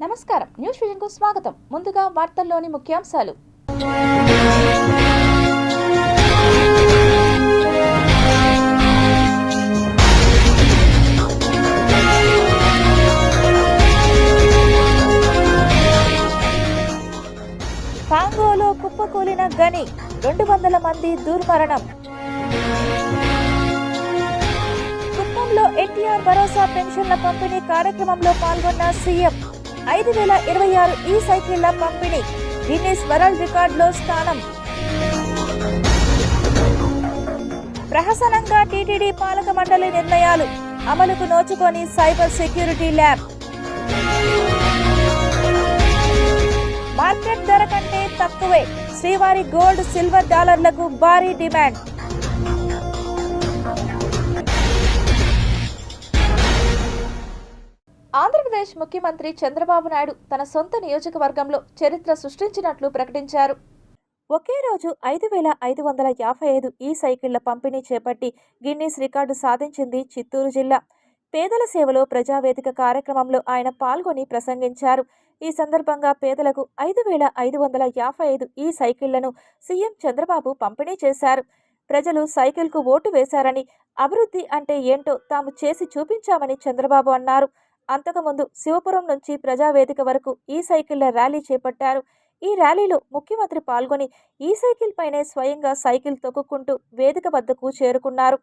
నమస్కారం, న్యూస్ విజన్కు స్వాగతం. ముందుగా వార్తల్లోని ముఖ్యాంశాలు. కాంగోలో కుప్పకూలిన గని, 200 మంది దుర్మరణం. కుప్పంలో ఎన్టీఆర్ భరోసా పెన్షన్ల పంపిణీ కార్యక్రమంలో పాల్గొన్న సీఎం. 5026 ఈ సైకిళ్ల పంపిణీ, గిన్నిస్ వరల్డ్ రికార్డులో స్థానం. ప్రహసనంగా టీటీడీ పాలక మండలి నిర్ణయాలు, అమలుకు నోచుకొని సైబర్ సెక్యూరిటీ ల్యాబ్. మార్కెట్ ధర కంటే తక్కువే, శ్రీవారి గోల్డ్ సిల్వర్ డాలర్లకు భారీ డిమాండ్. ఆంధ్రప్రదేశ్ ముఖ్యమంత్రి చంద్రబాబు నాయుడు తన సొంత నియోజకవర్గంలో చరిత్ర సృష్టించినట్లు ప్రకటించారు. ఒకే రోజు 5555 ఈ సైకిళ్ల పంపిణీ చేపట్టి గిన్నీస్ రికార్డు సాధించింది చిత్తూరు జిల్లా. పేదల సేవలో ప్రజావేదిక కార్యక్రమంలో ఆయన పాల్గొని ప్రసంగించారు. ఈ సందర్భంగా పేదలకు 5555 ఈ సైకిళ్లను సీఎం చంద్రబాబు పంపిణీ చేశారు. ప్రజలు సైకిల్కు ఓటు వేశారని, అభివృద్ధి అంటే ఏంటో తాము చేసి చూపించామని చంద్రబాబు అన్నారు. అంతకుముందు శివపురం నుంచి ప్రజావేదిక వరకు ఈ సైకిళ్ల ర్యాలీ చేపట్టారు. ఈ ర్యాలీలో ముఖ్యమంత్రి పాల్గొని ఈ సైకిల్ పైనే స్వయంగా సైకిల్ తొక్కుకుంటూ వేదిక వద్దకు చేరుకున్నారు.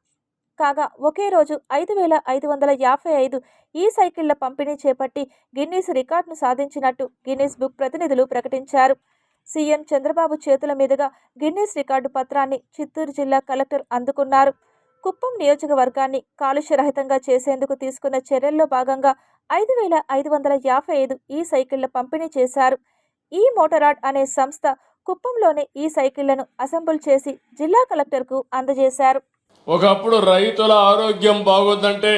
కాగా ఒకే రోజు 5555 ఈ సైకిళ్ల పంపిణీ చేపట్టి గిన్నీస్ రికార్డును సాధించినట్టు గిన్నీస్ బుక్ ప్రతినిధులు ప్రకటించారు. సీఎం చంద్రబాబు చేతుల మీదుగా గిన్నీస్ రికార్డు పత్రాన్ని చిత్తూరు జిల్లా కలెక్టర్ అందుకున్నారు. కుప్పం నియోజకవర్గాన్ని కాలుష్యరహితంగా చేసేందుకు తీసుకున్న చర్యల్లో భాగంగా 5555 ఈ సైకిళ్ల పంపిణీ చేశారు. ఈ మోటరాడ్ అనే సంస్థ కుప్పంలోనే ఈ సైకిళ్లను అసెంబుల్ చేసి జిల్లా కలెక్టర్కు అందజేశారు. ఒకప్పుడు రైతుల ఆరోగ్యం బాగోద్దంటే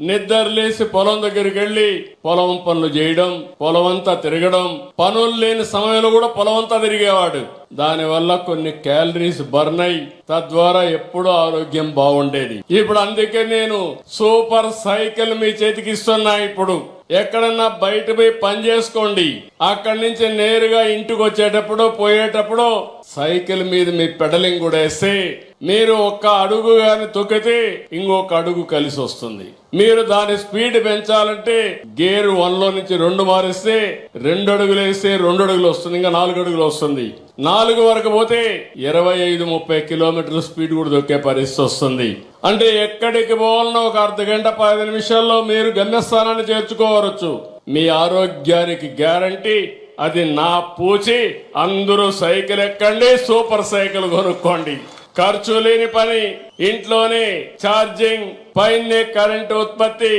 నిద్రలేసి పొలం దగ్గరికి వెళ్లి పొలం పనులు చేయడం, పొలం అంతా తిరగడం, పనులు లేని సమయంలో కూడా పొలం అంతా తిరిగేవాడు. దానివల్ల కొన్ని క్యాలరీస్ బర్న్ అయి తద్వారా ఎప్పుడూ ఆరోగ్యం బాగుండేది. ఇప్పుడు అందుకే నేను సూపర్ సైకిల్ మీ చేతికి ఇస్తున్నా. ఇప్పుడు ఎక్కడన్నా బయట పోయి పని చేసుకోండి, అక్కడి నుంచి నేరుగా ఇంటికి వచ్చేటప్పుడు పోయేటప్పుడు సైకిల్ మీద మీ పెడలింగ్ కూడా వేస్తే మీరు ఒక్క అడుగు గాని తొక్కితే ఇంకొక అడుగు కలిసి వస్తుంది. మీరు దాని స్పీడ్ పెంచాలంటే గేర్ 1లో నుంచి 2 మారిస్తే 2 అడుగులు వేస్తే 2 అడుగులు వస్తుంది, ఇంకా 4 అడుగులు వస్తుంది. 4 వరకు పోతే 25-30 కిలోమీటర్ల స్పీడ్ కూడా దొక్కే పరిస్థితి వస్తుంది. అంటే ఎక్కడికి పోవాలన్నా ఒక అర్ధ గంట 10 నిమిషాల్లో మీరు గమ్యస్థానాన్ని చేర్చుకోవచ్చు. మీ ఆరోగ్యానికి గ్యారంటీ. అది నా పూచి. అందరూ సైకిల్ ఎక్కండి, సూపర్ సైకిల్ కొనుక్కోండి. ఖర్చు లేని పని, ఇంట్లోనే ఛార్జింగ్, పైనే కరెంటు ఉత్పత్తి.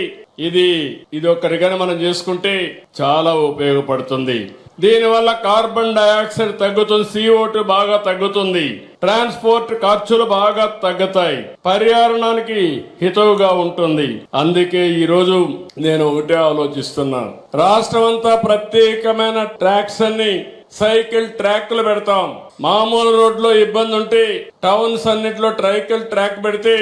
ఇది ఒక్కటిగానే మనం చేసుకుంటే చాలా ఉపయోగపడుతుంది. దీనివల్ల కార్బన్ డయాక్సైడ్ తగ్గుతుంది, CO2 బాగా తగ్గుతుంది, ట్రాన్స్పోర్ట్ ఖర్చులు బాగా తగ్గుతాయి, పర్యావరణానికి హితవుగా ఉంటుంది. అందుకే ఈ రోజు నేను ఒకటే ఆలోచిస్తున్నాను, రాష్ట్రం అంతా ప్రత్యేకమైన ట్రాక్స్ అన్ని సైకిల్ ట్రాక్లు పెడతాం. మామూలు రోడ్లో ఇబ్బంది ఉంటే టౌన్స్ అన్నిట్లో ట్రైకిల్ ట్రాక్ పెడితే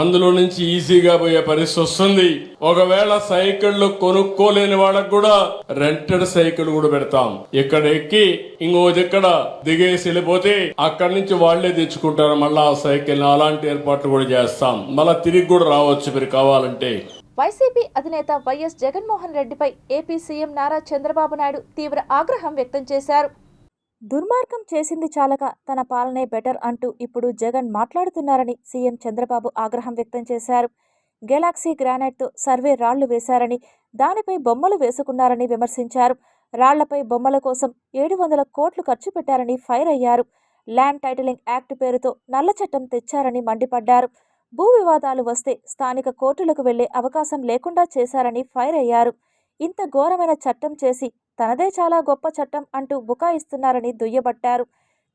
అందులో నుంచి ఈజీగా పోయే పరిస్థితి వస్తుంది. ఒకవేళ సైకిళ్లు కొనుక్కోలేని వాళ్ళకు కూడా రెంటెడ్ సైకిల్ కూడా పెడతాం. ఇక్కడ ఎక్కి ఇంకో ఇక్కడ దిగేసి వెళ్ళిపోతే అక్కడి నుంచి వాళ్లే తెచ్చుకుంటారు మళ్ళా ఆ సైకిల్. అలాంటి ఏర్పాట్లు కూడా చేస్తాం. మళ్ళా తిరిగి కూడా రావచ్చు మీరు కావాలంటే. వైసీపీ అధినేత వైఎస్ జగన్మోహన్ రెడ్డిపై ఏపీ సీఎం నారా చంద్రబాబు నాయుడు తీవ్ర ఆగ్రహం వ్యక్తం చేశారు. దుర్మార్గం చేసింది చాలక తన పాలనే బెటర్ అంటూ ఇప్పుడు జగన్ మాట్లాడుతున్నారని సీఎం చంద్రబాబు ఆగ్రహం వ్యక్తం చేశారు. గెలాక్సీ గ్రానైట్తో సర్వే రాళ్లు వేశారని, దానిపై బొమ్మలు వేసుకున్నారని విమర్శించారు. రాళ్లపై బొమ్మల కోసం 700 కోట్లు ఖర్చు పెట్టారని ఫైర్ అయ్యారు. ల్యాండ్ టైటిలింగ్ యాక్ట్ పేరుతో నల్ల చట్టం తెచ్చారని మండిపడ్డారు. భూ వివాదాలు వస్తే స్థానిక కోర్టులకు వెళ్లే అవకాశం లేకుండా చేశారని ఫైర్ అయ్యారు. ఇంత ఘోరమైన చట్టం చేసి తనదే చాలా గొప్ప చట్టం అంటూ బుకాయిస్తున్నారని దుయ్యబట్టారు.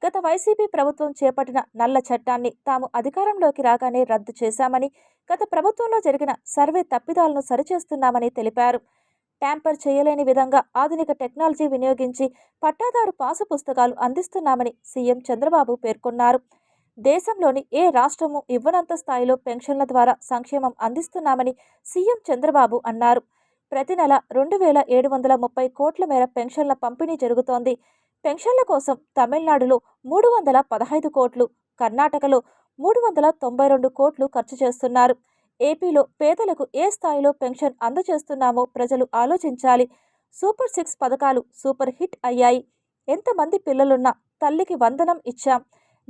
గత వైసీపీ ప్రభుత్వం చేపట్టిన నల్ల చట్టాన్ని తాము అధికారంలోకి రాగానే రద్దు చేశామని, గత ప్రభుత్వంలో జరిగిన సర్వే తప్పిదాలను సరిచేస్తున్నామని తెలిపారు. ట్యాంపర్ చేయలేని విధంగా ఆధునిక టెక్నాలజీ వినియోగించి పట్టాదారు పాసు పుస్తకాలు అందిస్తున్నామని సీఎం చంద్రబాబు పేర్కొన్నారు. దేశంలోని ఏ రాష్ట్రము ఇవ్వనంత స్థాయిలో పెన్షన్ల ద్వారా సంక్షేమం అందిస్తున్నామని సీఎం చంద్రబాబు అన్నారు. ప్రతి నెల 2,730 కోట్ల మేర పెన్షన్ల పంపిణీ జరుగుతోంది. పెన్షన్ల కోసం తమిళనాడులో 315 కోట్లు, కర్ణాటకలో 392 కోట్లు ఖర్చు చేస్తున్నారు. ఏపీలో పేదలకు ఏ స్థాయిలో పెన్షన్ అందజేస్తున్నామో ప్రజలు ఆలోచించాలి. సూపర్ 6 పథకాలు సూపర్ హిట్ అయ్యాయి. ఎంతమంది పిల్లలున్నా తల్లికి వందనం ఇచ్చాం.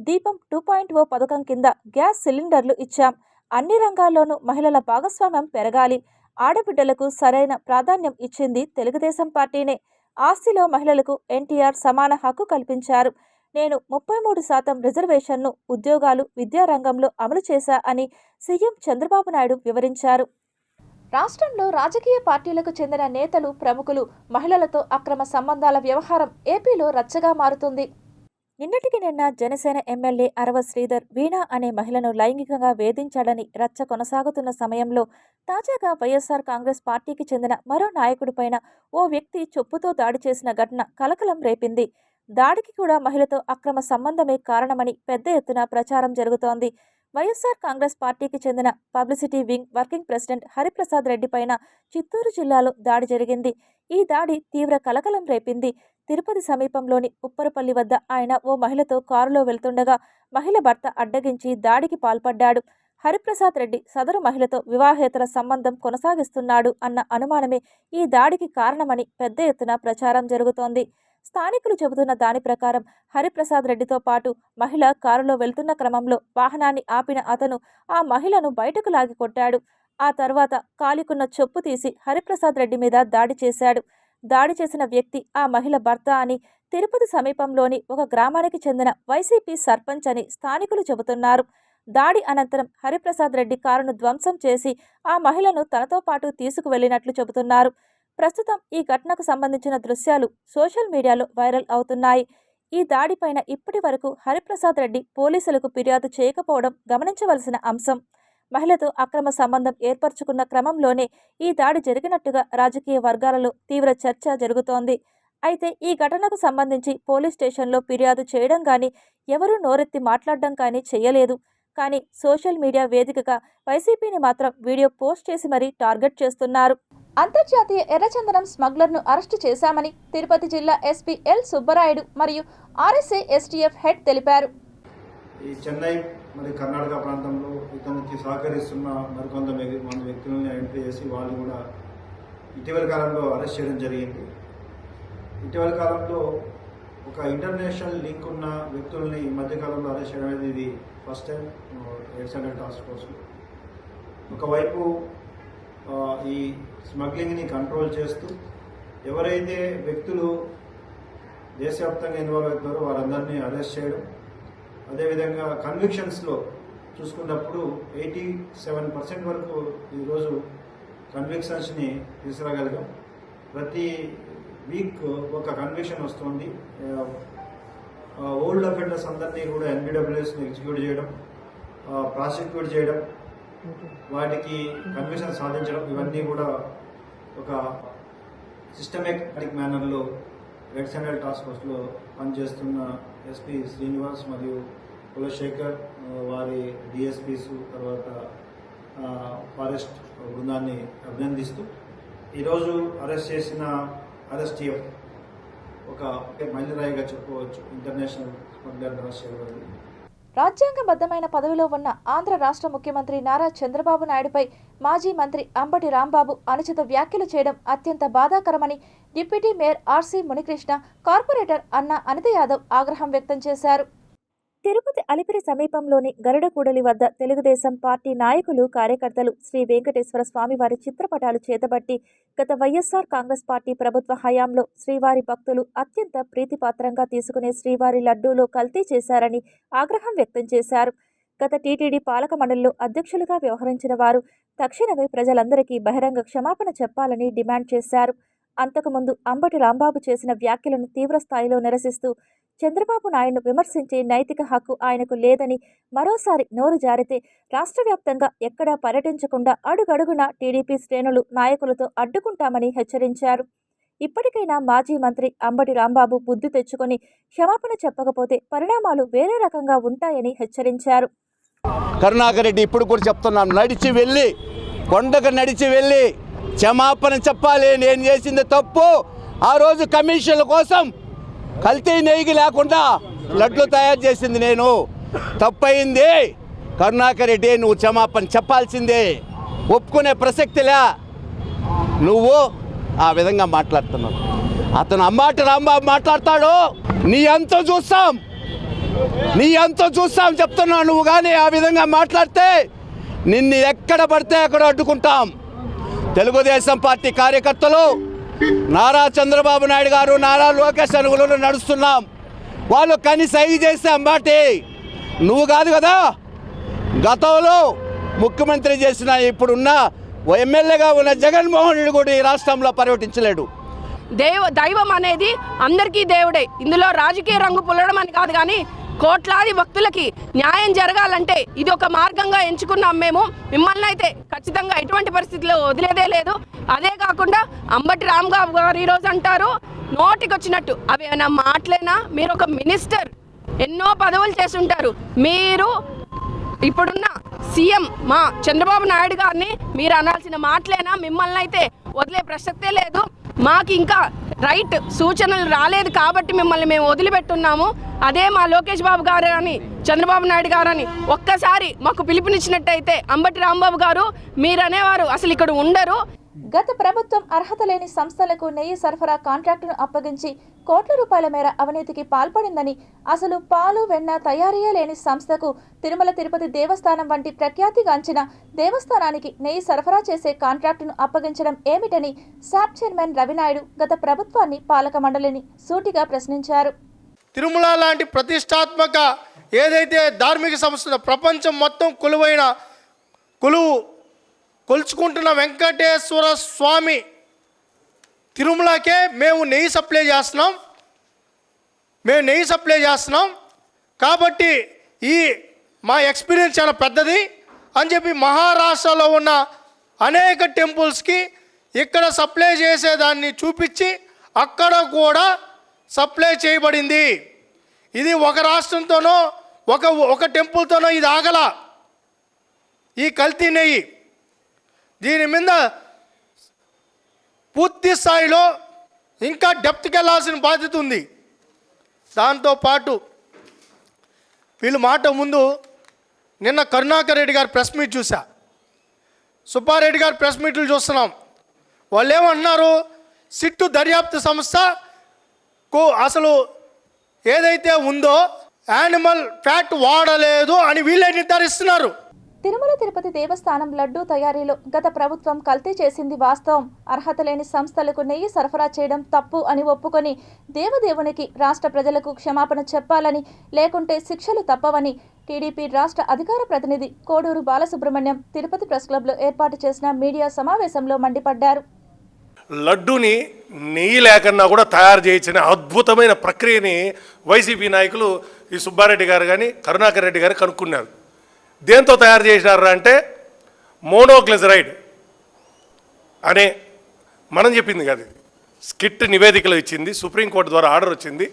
దీపం 2.0 పథకం కింద గ్యాస్ సిలిండర్లు ఇచ్చాం. అన్ని రంగాల్లోనూ మహిళల భాగస్వామ్యం పెరగాలి. ఆడబిడ్డలకు సరైన ప్రాధాన్యం ఇచ్చింది తెలుగుదేశం పార్టీనే. ఆస్తిలో మహిళలకు ఎన్టీఆర్ సమాన హక్కు కల్పించారు. నేను 33% రిజర్వేషన్ను ఉద్యోగాలు, విద్యారంగంలో అమలు చేశా అని సీఎం చంద్రబాబు నాయుడు వివరించారు. రాష్ట్రంలో రాజకీయ పార్టీలకు చెందిన నేతలు, ప్రముఖులు, మహిళలతో అక్రమ సంబంధాల వ్యవహారం ఏపీలో రచ్చగా మారుతుంది. నిన్నటికి నిన్న జనసేన ఎమ్మెల్యే అరవ శ్రీధర్ వీణా అనే మహిళను లైంగికంగా వేధించాడని రచ్చ కొనసాగుతున్న సమయంలో తాజాగా వైఎస్ఆర్ కాంగ్రెస్ పార్టీకి చెందిన మరో నాయకుడిపైన ఓ వ్యక్తి చొప్పుతో దాడి చేసిన ఘటన కలకలం రేపింది. దాడికి కూడా మహిళతో అక్రమ సంబంధమే కారణమని పెద్ద ఎత్తున ప్రచారం జరుగుతోంది. వైఎస్ఆర్ కాంగ్రెస్ పార్టీకి చెందిన publicity wing working president Hariprasad Reddy పైన చిత్తూరు జిల్లాలో దాడి జరిగింది. ఈ దాడి తీవ్ర కలకలం రేపింది. తిరుపతి సమీపంలోని ఉప్పరపల్లి వద్ద ఆయన ఓ మహిళతో కారులో వెళ్తుండగా మహిళ భర్త అడ్డగించి దాడికి పాల్పడ్డాడు. హరిప్రసాద్ రెడ్డి సదరు మహిళతో వివాహేతర సంబంధం కొనసాగిస్తున్నాడు అన్న అనుమానమే ఈ దాడికి కారణమని పెద్ద ఎత్తున ప్రచారం జరుగుతోంది. స్థానికులు చెబుతున్న దాని ప్రకారం హరిప్రసాద్ రెడ్డితో పాటు మహిళ కారులో వెళ్తున్న క్రమంలో వాహనాన్ని ఆపిన అతను ఆ మహిళను బయటకు లాగి కొట్టాడు. ఆ తర్వాత కాలికున్న చొప్పు తీసి హరిప్రసాద్ రెడ్డి మీద దాడి చేశాడు. దాడి చేసిన వ్యక్తి ఆ మహిళ భర్త అని, తిరుపతి సమీపంలోని ఒక గ్రామానికి చెందిన వైసీపీ సర్పంచ్ అని స్థానికులు చెబుతున్నారు. దాడి అనంతరం హరిప్రసాద్ రెడ్డి కారును ధ్వంసం చేసి ఆ మహిళను తనతో పాటు తీసుకువెళ్లినట్లు చెబుతున్నారు. ప్రస్తుతం ఈ ఘటనకు సంబంధించిన దృశ్యాలు సోషల్ మీడియాలో వైరల్ అవుతున్నాయి. ఈ దాడిపైన ఇప్పటి వరకు హరిప్రసాద్ రెడ్డి పోలీసులకు ఫిర్యాదు చేయకపోవడం గమనించవలసిన అంశం. మహిళతో అక్రమ సంబంధం ఏర్పరచుకున్న క్రమంలోనే ఈ దాడి జరిగినట్టుగా రాజకీయ వర్గాలలో తీవ్ర చర్చ జరుగుతోంది. అయితే ఈ ఘటనకు సంబంధించి పోలీస్ స్టేషన్లో ఫిర్యాదు చేయడం కానీ, ఎవరూ నోరెత్తి మాట్లాడడం కానీ చేయలేదు. కానీ సోషల్ మీడియా వేదికగా వైసీపీని మాత్రం వీడియో పోస్ట్ చేసి మరీ టార్గెట్ చేస్తున్నారు. అంతర్జాతీయ ఎర్రచందనం స్మగ్లర్ను అరెస్టు చేశామని తిరుపతి జిల్లా ఎస్పీ ఎల్ సుబ్బరాయుడు మరియు ఆర్ఎస్ఏ ఎస్టీఎఫ్ హెడ్ తెలిపారు. ఈ చెన్నై మరియు కర్ణాటక ప్రాంతంలో ఇతనికి సహకరిస్తున్న మరికొంతమంది వ్యక్తులను ఎంట్రీ చేసి వాళ్ళు కూడా ఇటీవల కాలంలో అరెస్ట్ చేయడం జరిగింది. ఇటీవల కాలంలో ఒక ఇంటర్నేషనల్ లింక్ ఉన్న వ్యక్తుల్ని ఈ మధ్యకాలంలో అరెస్ట్ చేయడం అనేది ఇది first time AIDS task force. ఒకవైపు ఈ స్మగ్లింగ్ని కంట్రోల్ చేస్తూ ఎవరైతే వ్యక్తులు దేశవ్యాప్తంగా ఇన్వాల్వ్ అవుతున్నారో వారందరినీ అరెస్ట్ చేయడం, అదేవిధంగా కన్విక్షన్స్లో చూసుకున్నప్పుడు 87% వరకు ఈరోజు కన్విక్షన్స్ని తీసుకురాగలిగాం. ప్రతి వీక్ ఒక కన్విక్షన్ వస్తుంది. ఓల్డ్ అఫెండర్స్ అందరినీ కూడా ఎన్బిడబ్ల్యూఎస్ని ఎగ్జిక్యూట్ చేయడం, ప్రాసిక్యూట్ చేయడం, వాటికి కన్విక్షన్ సాధించడం, ఇవన్నీ కూడా ఒక సిస్టమేటిక్ మేనర్లో రెడ్ సెంట్రల్ టాస్క్ ఫోర్స్లో పనిచేస్తున్న ఎస్పీ శ్రీనివాస్ మరియు కులశేఖర్, వారి డిఎస్పీస్, తర్వాత ఫారెస్ట్ బృందాన్ని అభినందిస్తూ ఈరోజు అరెస్ట్ చేసిన ఆర్ఎస్టీఎఫ్ ఒక మైలురాయిగా చెప్పుకోవచ్చు. ఇంటర్నేషనల్ స్మగ్లర్ అరెస్ట్ చేయబడింది. రాజ్యాంగబద్ధమైన పదవిలో ఉన్న ఆంధ్ర రాష్ట్ర ముఖ్యమంత్రి నారా చంద్రబాబు నాయుడుపై మాజీ మంత్రి అంబటి రాంబాబు అనుచిత వ్యాఖ్యలు చేయడం అత్యంత బాధాకరమని deputy mayor RC Munikrishna, corporator అన్నా అనిత యాదవ్ ఆగ్రహం వ్యక్తం చేశారు. తిరుపతి అలిపిరి సమీపంలోని గరుడకూడలి వద్ద తెలుగుదేశం పార్టీ నాయకులు, కార్యకర్తలు శ్రీ వెంకటేశ్వర స్వామివారి చిత్రపటాలు చేతబట్టి గత వైఎస్ఆర్ కాంగ్రెస్ పార్టీ ప్రభుత్వ హయాంలో శ్రీవారి భక్తులు అత్యంత ప్రీతిపాత్రంగా తీసుకునే శ్రీవారి లడ్డూలో కల్తీ చేశారని ఆగ్రహం వ్యక్తం చేశారు. గత టీటీడీ పాలక మండలిలో అధ్యక్షులుగా వ్యవహరించిన వారు తక్షణమే ప్రజలందరికీ బహిరంగ క్షమాపణ చెప్పాలని డిమాండ్ చేశారు. అంతకుముందు అంబటి రాంబాబు చేసిన వ్యాఖ్యలను తీవ్రస్థాయిలో నిరసిస్తూ చంద్రబాబు నాయుడును విమర్శించే నైతిక హక్కు ఆయనకు లేదని, మరోసారి నోరు జారితే రాష్ట్ర వ్యాప్తంగా ఎక్కడా పర్యటించకుండా అడుగడుగునా టీడీపీ శ్రేణులు, నాయకులతో అడ్డుకుంటామని హెచ్చరించారు. ఇప్పటికైనా మాజీ మంత్రి అంబటి రాంబాబు బుద్ధి తెచ్చుకొని క్షమాపణ చెప్పకపోతే పరిణామాలు వేరే రకంగా ఉంటాయని హెచ్చరించారు. కరుణాకర్ రెడ్డి ఇప్పుడు కూడా చెప్తున్నాను, కొండకు నడిచి వెళ్ళి క్షమాపణ చెప్పాలి. నేను చేసింది తప్పు. ఆ రోజు కమిషన్ల కోసం కల్తీ నెయ్యి లేకుండా లడ్లు తయారు చేసింది నేను. తప్పయింది. కరుణాకర్ రెడ్డి నువ్వు క్షమాపణ చెప్పాల్సిందే. ఒప్పుకునే ప్రసక్తిలే. నువ్వు ఆ విధంగా మాట్లాడుతున్నావు. అతను అమ్మాట రాంబాబు మాట్లాడతాడు. నీ అంతా చూస్తాం చెప్తున్నావు. నువ్వు కానీ ఆ విధంగా మాట్లాడితే నిన్ను ఎక్కడ పడితే అక్కడ అడ్డుకుంటాం. తెలుగుదేశం పార్టీ కార్యకర్తలు నారా చంద్రబాబు నాయుడు గారు, నారా లోకేష్ అనుగుణంలో నడుస్తున్నాం. వాళ్ళు కని సైగ చేస్తే అంబాటి నువ్వు కాదు కదా. గతంలో ముఖ్యమంత్రి చేసిన ఇప్పుడున్న ఎమ్మెల్యేగా ఉన్న జగన్మోహన్ రెడ్డి కూడా ఈ రాష్ట్రంలో పర్యటించలేడు. దైవం అనేది అందరికీ దేవుడే. ఇందులో రాజకీయ రంగు పుల్లడం అని కాదు, కానీ కోట్లాది భక్తులకి న్యాయం జరగాలంటే ఇది ఒక మార్గంగా ఎంచుకున్నాం మేము. మిమ్మల్ని అయితే ఖచ్చితంగా ఎటువంటి పరిస్థితుల్లో వదిలేదే లేదు. అదే కాకుండా అంబటి రాంబాబు గారు ఈరోజు అంటారు నోటికి వచ్చినట్టు, అవి ఏమైనా మాటలేనా? మీరు ఒక మినిస్టర్, ఎన్నో పదవులు చేసి ఉంటారు. మీరు ఇప్పుడున్న సీఎం మా చంద్రబాబు నాయుడు గారిని మీరు అనాల్సిన మాటలేనా? మిమ్మల్ని అయితే వదిలే ప్రసక్తే లేదు. మాకు ఇంకా రైట్ సూచనలు రాలేదు కాబట్టి మిమ్మల్ని మేము వదిలిపెట్టున్నాము. అదే మా లోకేష్ బాబు గారు అని చంద్రబాబు నాయుడు గారు అని ఒక్కసారి మాకు పిలుపునిచ్చినట్టయితే అంబటి రాంబాబు గారు మీరనేవారు అసలు ఇక్కడ ఉండరు. గత ప్రభుత్వం అర్హత లేని సంస్థలకు నెయ్యి సరఫరా కాంట్రాక్టును అప్పగించి కోట్ల రూపాయల మేర అవినీతికి పాల్పడిందని, అసలు పాలు వెన్న తయారీయే లేని సంస్థకు తిరుమల తిరుపతి దేవస్థానం వంటి ప్రఖ్యాతిగాంచిన దేవస్థానానికి నెయ్యి సరఫరా చేసే కాంట్రాక్టును అప్పగించడం ఏమిటని శాప్ చైర్మన్ రవినాయుడు గత ప్రభుత్వాన్ని, పాలక మండలిని సూటిగా ప్రశ్నించారు. తిరుమల లాంటి ప్రతిష్టాత్మక ఏదైతే ధార్మిక సంస్థ ప్రపంచం మొత్తం కొలుచుకుంటున్న వెంకటేశ్వర స్వామి తిరుమలకే మేము నెయ్యి సప్లై చేస్తున్నాం కాబట్టి మా ఎక్స్పీరియన్స్ చాలా పెద్దది అని చెప్పి మహారాష్ట్రలో ఉన్న అనేక టెంపుల్స్కి ఇక్కడ సప్లై చేసేదాన్ని చూపించి అక్కడ కూడా సప్లై చేయబడింది. ఇది ఒక రాష్ట్రంతోనో ఒక టెంపుల్తోనో ఇది ఆగల. ఈ కల్తీ నెయ్యి దీని మీద పూర్తి స్థాయిలో ఇంకా డెప్త్కి వెళ్ళాల్సిన బాధ్యత ఉంది. దాంతోపాటు వీళ్ళు మాట ముందు నిన్న కరుణాకర్ రెడ్డి గారు ప్రెస్ మీట్ చూసా, సుబ్బారెడ్డి గారు ప్రెస్ మీట్లు చూస్తున్నాం. వాళ్ళు ఏమంటున్నారు, సిట్టు దర్యాప్తు సంస్థకు అసలు ఏదైతే ఉందో యానిమల్ ఫ్యాట్ వాడలేదు అని వీళ్ళే నిర్ధారిస్తున్నారు. తిరుమల తిరుపతి దేవస్థానం లడ్డూ తయారీలో గత ప్రభుత్వం కల్తీ చేసింది వాస్తవం. అర్హత లేని సంస్థలకు నెయ్యి సరఫరా చేయడం తప్పు అని ఒప్పుకొని దేవదేవునికి, రాష్ట్ర ప్రజలకు క్షమాపణ చెప్పాలని, లేకుంటే శిక్షలు తప్పవని టీడీపీ రాష్ట్ర అధికార ప్రతినిధి కోడూరు బాలసుబ్రహ్మణ్యం తిరుపతి ప్రెస్ క్లబ్లో ఏర్పాటు చేసిన మీడియా సమావేశంలో మండిపడ్డారు. లడ్డూని నెయ్యి లేకన్నా కూడా తయారు చేయించిన అద్భుతమైన ప్రక్రియని వైసీపీ నాయకులు ఈ సుబ్బారెడ్డి గారు కానీ కరుణాకర్ రెడ్డి గారు కనుక్కున్నారు. దేంతో తయారు చేసినారు అంటే మోనోగ్లిజరైడ్ అనే మనం చెప్పింది కాదు, స్కిట్ నివేదికలు ఇచ్చింది, సుప్రీంకోర్టు ద్వారా ఆర్డర్ వచ్చింది.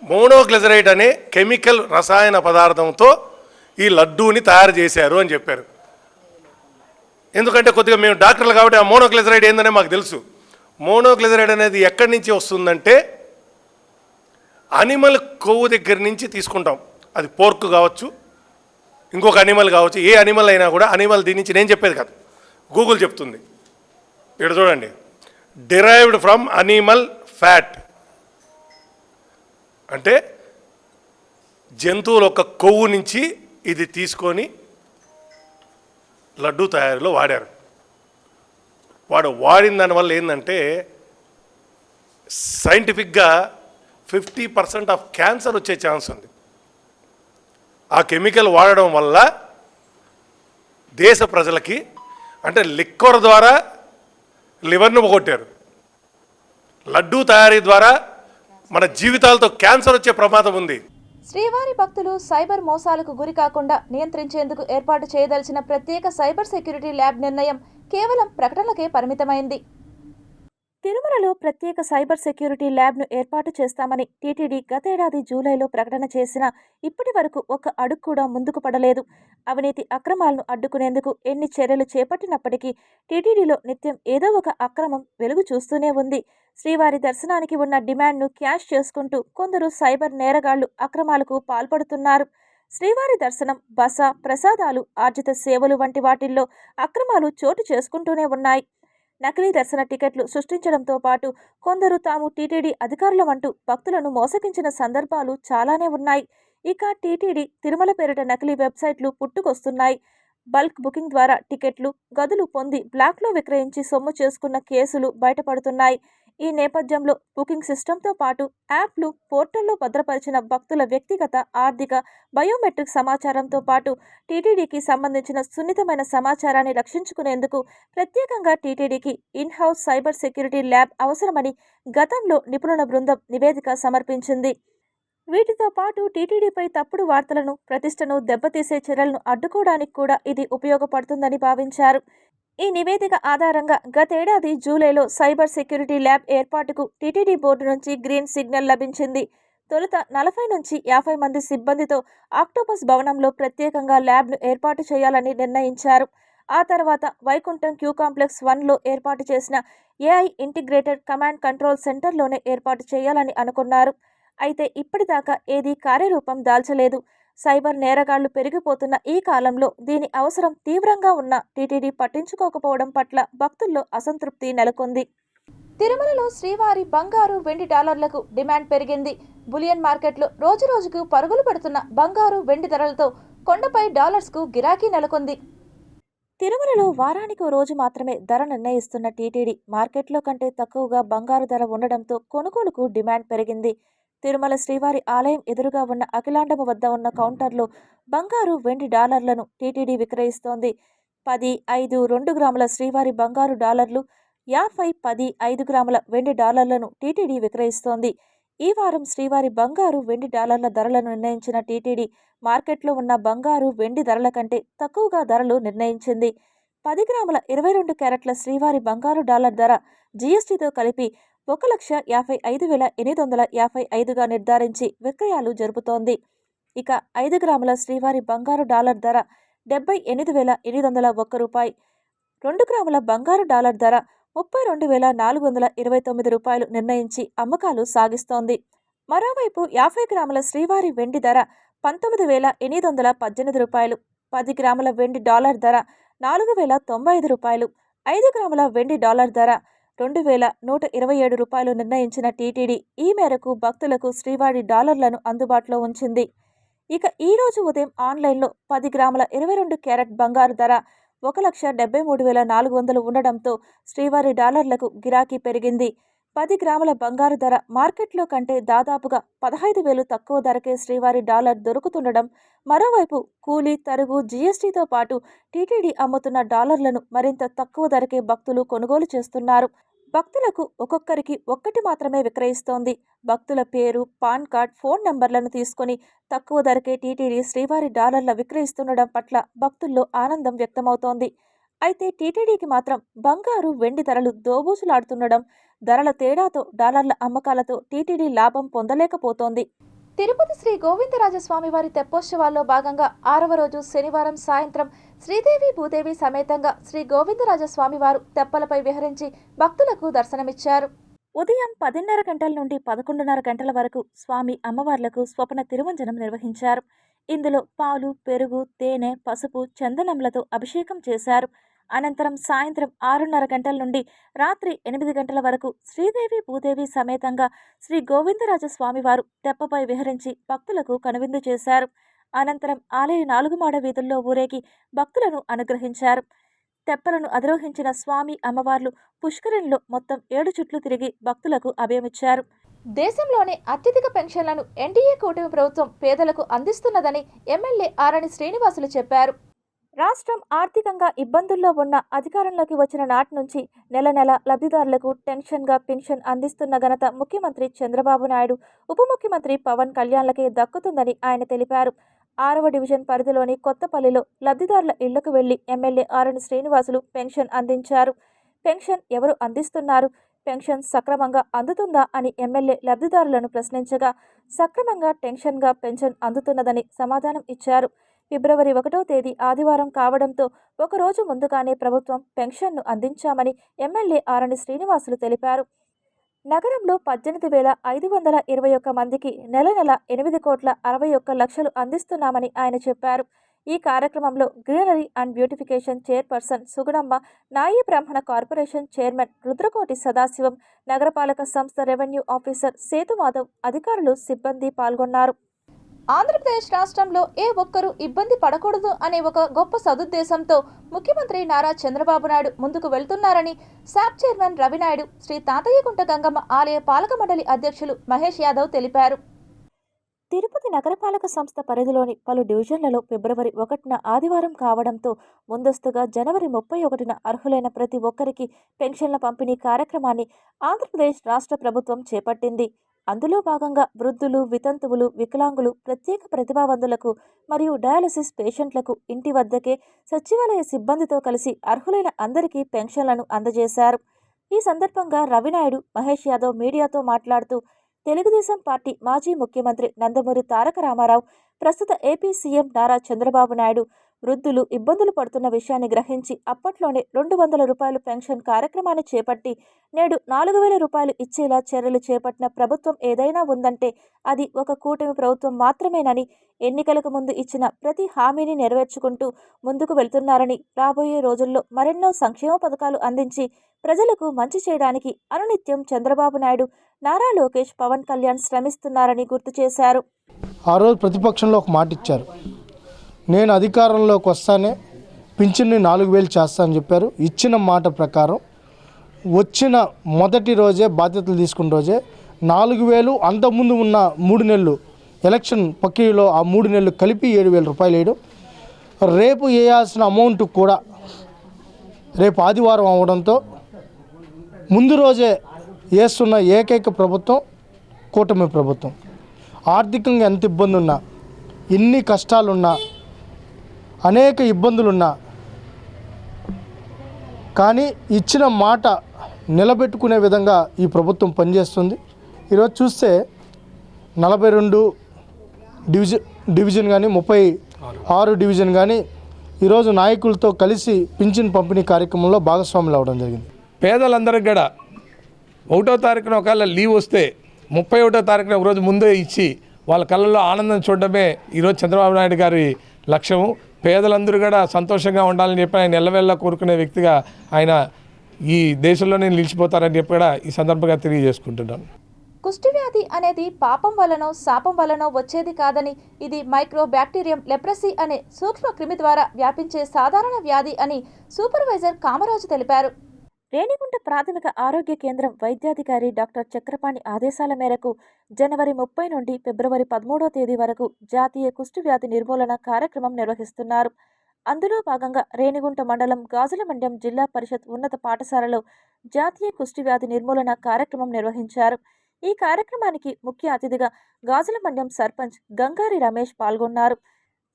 మోనోగ్లిజరైడ్ అనే కెమికల్ రసాయన పదార్థంతో ఈ లడ్డూని తయారు చేశారు అని చెప్పారు. ఎందుకంటే కొద్దిగా మేము డాక్టర్లు కాబట్టి ఆ మోనోగ్లిజరైడ్ ఏందనే మాకు తెలుసు. మోనోగ్లిజరైడ్ అనేది ఎక్కడి నుంచి వస్తుందంటే అనిమల్ కొవ్వు దగ్గర నుంచి తీసుకుంటాం. అది పోర్క్ కావచ్చు, ఇంకొక అనిమల్ కావచ్చు, ఏ అనిమల్ అయినా కూడా అనిమల్ దీని నుంచి, నేను చెప్పేది కాదు, గూగుల్ చెప్తుంది. ఇక్కడ చూడండి, డిరైవ్డ్ ఫ్రమ్ అనిమల్ ఫ్యాట్ అంటే జంతువుల యొక్క కొవ్వు నుంచి ఇది తీసుకొని లడ్డూ తయారీలో వాడారు. వాడిన దానివల్ల ఏంటంటే సైంటిఫిక్గా 50% ఆఫ్ క్యాన్సర్ వచ్చే ఛాన్స్ ఉంది. ఆ కెమికల్ వాడడం వల్ల దేశ ప్రజలకి, అంటే లిక్కర్ ద్వారా లివర్ను పోగొట్టారు, లడ్డూ తయారీ ద్వారా మన జీవితాలతో క్యాన్సర్ వచ్చే ప్రమాదం ఉంది. శ్రీవారి భక్తులు సైబర్ మోసాలకు గురి కాకుండా నియంత్రించేందుకు ఏర్పాటు చేయదలిచిన ప్రత్యేక సైబర్ సెక్యూరిటీ ల్యాబ్ నిర్ణయం కేవలం ప్రకటనలకే పరిమితమైంది. తిరుమలలో ప్రత్యేక సైబర్ సెక్యూరిటీ ల్యాబ్ను ఏర్పాటు చేస్తామని టీటీడీ గతేడాది జూలైలో ప్రకటన చేసినా ఇప్పటి వరకు ఒక్క అడుగు కూడా ముందుకు పడలేదు. అవినీతి అక్రమాలను అడ్డుకునేందుకు ఎన్ని చర్యలు చేపట్టినప్పటికీ టీటీడీలో నిత్యం ఏదో ఒక అక్రమం వెలుగు చూస్తూనే ఉంది. శ్రీవారి దర్శనానికి ఉన్న డిమాండ్ను క్యాష్ చేసుకుంటూ కొందరు సైబర్ నేరగాళ్లు అక్రమాలకు పాల్పడుతున్నారు. శ్రీవారి దర్శనం, బస, ప్రసాదాలు, ఆర్జిత సేవలు వంటి వాటిల్లో అక్రమాలు చోటు చేసుకుంటూనే ఉన్నాయి. నకిలీ దర్శన టికెట్లు సృష్టించడంతో పాటు కొందరు తాము టీటీడీ అధికారులమంటూ భక్తులను మోసగించిన సందర్భాలు చాలానే ఉన్నాయి. ఇక టీటీడీ తిరుమల పేరిట నకిలీ వెబ్సైట్లు పుట్టుకొస్తున్నాయి. బల్క్ బుకింగ్ ద్వారా టికెట్లు, గదులు పొంది బ్లాక్లో విక్రయించి సొమ్ము చేసుకున్న కేసులు బయటపడుతున్నాయి. ఈ నేపథ్యంలో బుకింగ్ సిస్టంతో పాటు యాప్లు, పోర్టల్లో భద్రపరిచిన భక్తుల వ్యక్తిగత, ఆర్థిక, బయోమెట్రిక్ సమాచారంతో పాటు టీటీడీకి సంబంధించిన సున్నితమైన సమాచారాన్ని రక్షించుకునేందుకు ప్రత్యేకంగా టీటీడీకి ఇన్-హౌస్ సైబర్ సెక్యూరిటీ ల్యాబ్ అవసరమని గతంలో నిపుణుల బృందం నివేదిక సమర్పించింది. వీటితో పాటు టీటీడీపై తప్పుడు వార్తలను, ప్రతిష్టను దెబ్బతీసే చర్యలను అడ్డుకోవడానికి కూడా ఇది ఉపయోగపడుతుందని భావించారు. ఈ నివేదిక ఆధారంగా గతేడాది జూలైలో సైబర్ సెక్యూరిటీ ల్యాబ్ ఏర్పాటుకు టీటీడీ బోర్డు నుంచి గ్రీన్ సిగ్నల్ లభించింది. తొలుత 40 నుంచి 50 మంది సిబ్బందితో ఆక్టోపస్ భవనంలో ప్రత్యేకంగా ల్యాబ్ను ఏర్పాటు చేయాలని నిర్ణయించారు. ఆ తర్వాత వైకుంఠం క్యూ కాంప్లెక్స్ 1లో ఏర్పాటు చేసిన ఏఐ ఇంటిగ్రేటెడ్ కమాండ్ కంట్రోల్ సెంటర్లోనే ఏర్పాటు చేయాలని అనుకున్నారు. అయితే ఇప్పటిదాకా ఏదీ కార్యరూపం దాల్చలేదు. సైబర్ నేరగాళ్లు పెరిగిపోతున్న ఈ కాలంలో దీని అవసరం తీవ్రంగా ఉన్న టీటీడీ పట్టించుకోకపోవడం పట్ల భక్తుల్లో అసంతృప్తి నెలకొంది. తిరుమలలో శ్రీవారి బంగారు, వెండి డాలర్లకు డిమాండ్ పెరిగింది. బులియన్ మార్కెట్లో రోజురోజుకు పరుగులు పెడుతున్న బంగారు, వెండి ధరలతో కొండపై డాలర్స్కు గిరాకీ నెలకొంది. తిరుమలలో వారానికి రోజు మాత్రమే ధర నిర్ణయిస్తున్న టీటీడీ మార్కెట్లో కంటే తక్కువగా బంగారు ధర ఉండడంతో కొనుగోలుకు డిమాండ్ పెరిగింది. తిరుమల శ్రీవారి ఆలయం ఎదురుగా ఉన్న అఖిలాండము వద్ద ఉన్న కౌంటర్లో బంగారు, వెండి డాలర్లను టీటీడీ విక్రయిస్తోంది. 10, 5, 2 గ్రాముల శ్రీవారి బంగారు డాలర్లు, 50, 10, 5 గ్రాముల వెండి డాలర్లను టీటీడీ విక్రయిస్తోంది. ఈ వారం శ్రీవారి బంగారు, వెండి డాలర్ల ధరలను నిర్ణయించిన టీటీడీ మార్కెట్లో ఉన్న బంగారు, వెండి ధరల కంటే తక్కువగా ధరలు నిర్ణయించింది. 10 గ్రాముల 22 క్యారెట్ల శ్రీవారి బంగారు డాలర్ ధర జీఎస్టీతో కలిపి 1,55,855గా నిర్ధారించి విక్రయాలు జరుపుతోంది. ఇక 5 గ్రాముల శ్రీవారి బంగారు డాలర్ ధర 78,801 రూపాయి, 2 గ్రాముల బంగారు డాలర్ ధర 32,429 రూపాయలు నిర్ణయించి అమ్మకాలు సాగిస్తోంది. మరోవైపు 50 గ్రాముల శ్రీవారి వెండి ధర 19,818 రూపాయలు, 10 గ్రాముల వెండి డాలర్ ధర 4,095 రూపాయలు, 5 గ్రాముల వెండి డాలర్ ధర 2,127 రూపాయలు నిర్ణయించిన టీటీడీ ఈ మేరకు భక్తులకు శ్రీవారి డాలర్లను అందుబాటులో ఉంచింది. ఇక ఈ రోజు ఉదయం ఆన్లైన్లో 10 గ్రాముల 22 క్యారెట్ బంగారు ధర 1,73,400 ఉండడంతో శ్రీవారి డాలర్లకు గిరాకీ పెరిగింది. 10 గ్రాముల బంగారు ధర మార్కెట్లో కంటే దాదాపుగా 15,000 తక్కువ ధరకే శ్రీవారి డాలర్ దొరుకుతుండడం, మరోవైపు కూలీ, తరుగు, జీఎస్టీతో పాటు టీటీడీ అమ్ముతున్న డాలర్లను మరింత తక్కువ ధరకే భక్తులు కొనుగోలు చేస్తున్నారు. భక్తులకు ఒక్కొక్కరికి ఒక్కటి మాత్రమే విక్రయిస్తోంది. భక్తుల పేరు, పాన్ కార్డ్, ఫోన్ నంబర్లను తీసుకుని తక్కువ ధరకే టీటీడీ శ్రీవారి డాలర్ల విక్రయిస్తుండడం పట్ల భక్తుల్లో ఆనందం వ్యక్తమవుతోంది. అయితే టీటీడీకి మాత్రం బంగారు, వెండి ధరలు దోబూచులాడుతుండడం, ధరల తేడాతో డాలర్ల అమ్మకాలతో టీటీడీ లాభం పొందలేకపోతోంది. తిరుపతి శ్రీ గోవిందరాజస్వామి వారి తెప్పోత్సవాల్లో భాగంగా 6వ రోజు శనివారం సాయంత్రం శ్రీదేవి భూదేవి సమేతంగా శ్రీ గోవిందరాజస్వామి వారు తెప్పలపై విహరించి భక్తులకు దర్శనమిచ్చారు. ఉదయం 10:30 గంటల నుండి 11:30 గంటల వరకు స్వామి అమ్మవార్లకు స్వప్న తిరుమంజనం నిర్వహించారు. ఇందులో పాలు, పెరుగు, తేనె, పసుపు, చందనంలతో అభిషేకం చేశారు. అనంతరం సాయంత్రం 6:30 గంటల నుండి రాత్రి 8 గంటల వరకు శ్రీదేవి భూదేవి సమేతంగా శ్రీ గోవిందరాజస్వామి వారు తెప్పపై విహరించి భక్తులకు కనువిందు చేశారు. అనంతరం ఆలయ 4 మాడ వీధుల్లో ఊరేగి భక్తులను అనుగ్రహించారు. తెప్పలను అధిరోహించిన స్వామి అమ్మవార్లు పుష్కరిణిలో మొత్తం 7 చుట్లు తిరిగి భక్తులకు అభయమిచ్చారు. దేశంలోనే అత్యధిక పెన్షన్లను ఎన్డీఏ కూటమి ప్రభుత్వం పేదలకు అందిస్తున్నదని ఎమ్మెల్యే ఆరణి శ్రీనివాసులు చెప్పారు. రాష్ట్రం ఆర్థికంగా ఇబ్బందుల్లో ఉన్న అధికారంలోకి వచ్చిన నాటి నుంచి నెల నెల లబ్ధిదారులకు టెన్షన్గా పింఛన్ అందిస్తున్న ఘనత ముఖ్యమంత్రి చంద్రబాబు నాయుడు, ఉప ముఖ్యమంత్రి పవన్ కళ్యాణ్లకే దక్కుతుందని ఆయన తెలిపారు. 6వ డివిజన్ పరిధిలోని కొత్తపల్లిలో లబ్ధిదారుల ఇళ్లకు వెళ్లి ఎమ్మెల్యే ఆరణి శ్రీనివాసులు పెన్షన్ అందించారు. పెన్షన్ ఎవరు అందిస్తున్నారు, పెన్షన్ సక్రమంగా అందుతుందా అని ఎమ్మెల్యే లబ్ధిదారులను ప్రశ్నించగా సక్రమంగా టెన్షన్గా పెన్షన్ అందుతున్నదని సమాధానం ఇచ్చారు. ఫిబ్రవరి 1వ తేదీ ఆదివారం కావడంతో ఒకరోజు ముందుగానే ప్రభుత్వం పెన్షన్ను అందించామని ఎమ్మెల్యే ఆరణి శ్రీనివాసులు తెలిపారు. నగరంలో 18,521 మందికి నెల 8,61,61,00,000 అందిస్తున్నామని ఆయన చెప్పారు. ఈ కార్యక్రమంలో greenery and beautification chairperson Sugunamma, నాయి బ్రాహ్మణ కార్పొరేషన్ చైర్మన్ రుద్రకోటి సదాశివం, నగరపాలక సంస్థ రెవెన్యూ ఆఫీసర్ సేతు మాధవ్, అధికారులు, సిబ్బంది పాల్గొన్నారు. ఆంధ్రప్రదేశ్ రాష్ట్రంలో ఏ ఒక్కరూ ఇబ్బంది పడకూడదు అనే ఒక గొప్ప సదుద్దేశంతో ముఖ్యమంత్రి నారా చంద్రబాబు నాయుడు ముందుకు వెళ్తున్నారని శాప్ చైర్మన్ రవినాయుడు, శ్రీ తాతయ్యగుంట గంగమ్మ ఆలయ పాలక మండలి అధ్యక్షులు మహేష్ యాదవ్ తెలిపారు. తిరుపతి నగరపాలక సంస్థ పరిధిలోని పలు డివిజన్లలో ఫిబ్రవరి 1న ఆదివారం కావడంతో ముందస్తుగా జనవరి 31న అర్హులైన ప్రతి ఒక్కరికి పెన్షన్ల పంపిణీ కార్యక్రమాన్ని ఆంధ్రప్రదేశ్ రాష్ట్ర ప్రభుత్వం చేపట్టింది. అందులో భాగంగా వృద్ధులు, వితంతువులు, వికలాంగులు, ప్రత్యేక ప్రతిభావంతులకు మరియు డయాలసిస్ పేషెంట్లకు ఇంటి వద్దకే సచివాలయ సిబ్బందితో కలిసి అర్హులైన అందరికీ పెన్షన్లను అందజేశారు. ఈ సందర్భంగా రవినాయుడు, మహేష్ యాదవ్ మీడియాతో మాట్లాడుతూ తెలుగుదేశం పార్టీ మాజీ ముఖ్యమంత్రి నందమూరి తారక రామారావు, ప్రస్తుత ఏపీ సీఎం నారా చంద్రబాబు నాయుడు వృద్ధులు ఇబ్బందులు పడుతున్న విషయాన్ని గ్రహించి అప్పట్లోనే 200 రూపాయలు పెన్షన్ కార్యక్రమాన్ని చేపట్టి నేడు 4,000 రూపాయలు ఇచ్చేలా చర్యలు చేపట్టిన ప్రభుత్వం ఏదైనా ఉందంటే అది ఒక కూటమి ప్రభుత్వం మాత్రమేనని, ఎన్నికలకు ముందు ఇచ్చిన ప్రతి హామీని నెరవేర్చుకుంటూ ముందుకు వెళ్తున్నారని, రాబోయే రోజుల్లో మరెన్నో సంక్షేమ పథకాలు అందించి ప్రజలకు మంచి చేయడానికి అనునిత్యం చంద్రబాబు నాయుడు, నారా లోకేష్, పవన్ కళ్యాణ్ శ్రమిస్తున్నారని గుర్తు చేశారు. ఆ రోజు ప్రతిపక్షంలో ఒక మాట ఇచ్చారు, నేను అధికారంలోకి వస్తానే పింఛన్ని 4,000 చేస్తానని చెప్పారు. ఇచ్చిన మాట ప్రకారం వచ్చిన మొదటి రోజే, బాధ్యతలు తీసుకున్న రోజే 4,000, అంతకుముందు ఉన్న 3 నెలలు ఎలక్షన్ ప్రక్రియలో ఆ 3 నెలలు కలిపి 7,000 రూపాయలు వేయడం. రేపు వేయాల్సిన అమౌంట్ కూడా రేపు ఆదివారం అవడంతో ముందు రోజే వేస్తున్న ఏకైక ప్రభుత్వం కూటమి ప్రభుత్వం. ఆర్థికంగా ఎంత ఇబ్బంది ఉన్నా, ఎన్ని కష్టాలున్నా, అనేక ఇబ్బందులున్నా కానీ ఇచ్చిన మాట నిలబెట్టుకునే విధంగా ఈ ప్రభుత్వం పనిచేస్తుంది. ఈరోజు చూస్తే 42 డివిజన్ కానీ 36 డివిజన్ కానీ ఈరోజు నాయకులతో కలిసి పింఛన్ పంపిణీ కార్యక్రమంలో భాగస్వాములు అవడం జరిగింది. పేదలందరికీ కూడా 1వ తారీఖున ఒకవేళ లీవ్ వస్తే 31వ తారీఖున ఒకరోజు ముందే ఇచ్చి వాళ్ళ కళ్ళల్లో ఆనందం చూడడమే ఈరోజు చంద్రబాబు నాయుడు గారి లక్ష్యము. పేదలందరూ కూడా సంతోషంగా ఉండాలని చెప్పి ఆయన ఎల్లవెల్లా కోరుకునే వ్యక్తిగా ఆయన ఈ దేశంలోనే నిలిచిపోతారని చెప్పి కూడా ఈ సందర్భంగా తెలియజేసుకుంటున్నాను. కుష్ఠవ్యాధి అనేది పాపం వలనో శాపం వలనో వచ్చేది కాదని, ఇది మైక్రో బ్యాక్టీరియం లెప్రసీ అనే సూక్ష్మ క్రిమి ద్వారా వ్యాపించే సాధారణ వ్యాధి అని సూపర్వైజర్ కామరాజు తెలిపారు. రేణిగుంట ప్రాథమిక ఆరోగ్య కేంద్రం వైద్యాధికారి డాక్టర్ చక్రపాణి ఆదేశాల మేరకు జనవరి 30 నుండి ఫిబ్రవరి 13వ తేదీ వరకు జాతీయ కుష్ఠవ్యాధి నిర్మూలన కార్యక్రమం నిర్వహిస్తున్నారు. అందులో భాగంగా రేణిగుంట మండలం గాజులమండ్యం జిల్లా పరిషత్ ఉన్నత పాఠశాలలో జాతీయ కుష్ఠవ్యాధి నిర్మూలన కార్యక్రమం నిర్వహించారు. ఈ కార్యక్రమానికి ముఖ్య అతిథిగా గాజులమండ్యం సర్పంచ్ గంగారి రమేష్ పాల్గొన్నారు.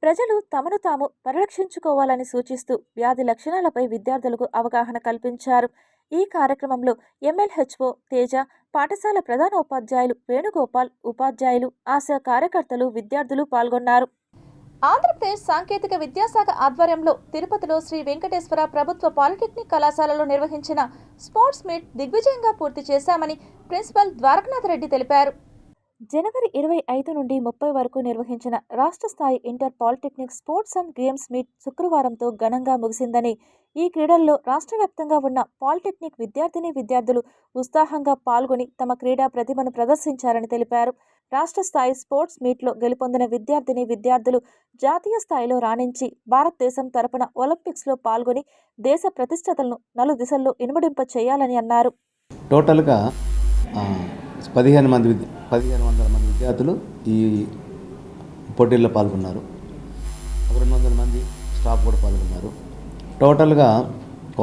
ప్రజలు తమను తాము పరిరక్షించుకోవాలని సూచిస్తూ వ్యాధి లక్షణాలపై విద్యార్థులకు అవగాహన కల్పించారు. ఈ కార్యక్రమంలో ఎంఎల్హెచ్ఓ తేజ, పాఠశాల ప్రధానోపాధ్యాయులు వేణుగోపాల్, ఉపాధ్యాయులు, ఆశా కార్యకర్తలు, విద్యార్థులు పాల్గొన్నారు. ఆంధ్రప్రదేశ్ సాంకేతిక విద్యాశాఖ ఆధ్వర్యంలో తిరుపతిలో శ్రీ వెంకటేశ్వర ప్రభుత్వ పాలిటెక్నిక్ కళాశాలలో నిర్వహించిన స్పోర్ట్స్ మీట్ దిగ్విజయంగా పూర్తి చేశామని ప్రిన్సిపల్ ద్వారకనాథ్ రెడ్డి తెలిపారు. జనవరి 25 నుండి 30 వరకు నిర్వహించిన రాష్ట్ర స్థాయి inter polytechnic sports and games meet శుక్రవారంతో ఘనంగా ముగిసిందని, ఈ క్రీడల్లో రాష్ట్ర వ్యాప్తంగా ఉన్న పాలిటెక్నిక్ విద్యార్థులు ఉత్సాహంగా పాల్గొని తమ క్రీడా ప్రతిభను ప్రదర్శించారని తెలిపారు. రాష్ట్ర స్థాయి స్పోర్ట్స్ మీట్లో గెలుపొందిన విద్యార్థులు జాతీయ స్థాయిలో రాణించి భారతదేశం తరపున ఒలింపిక్స్లో పాల్గొని దేశ ప్రతిష్టతలను నలుదిశల్లో ఇనుమడింప చేయాలని అన్నారు. టోటల్గా 1,500 మంది విద్యార్థులు ఈ పోటీల్లో పాల్గొన్నారు. 200 మంది స్టాఫ్ కూడా పాల్గొన్నారు. టోటల్గా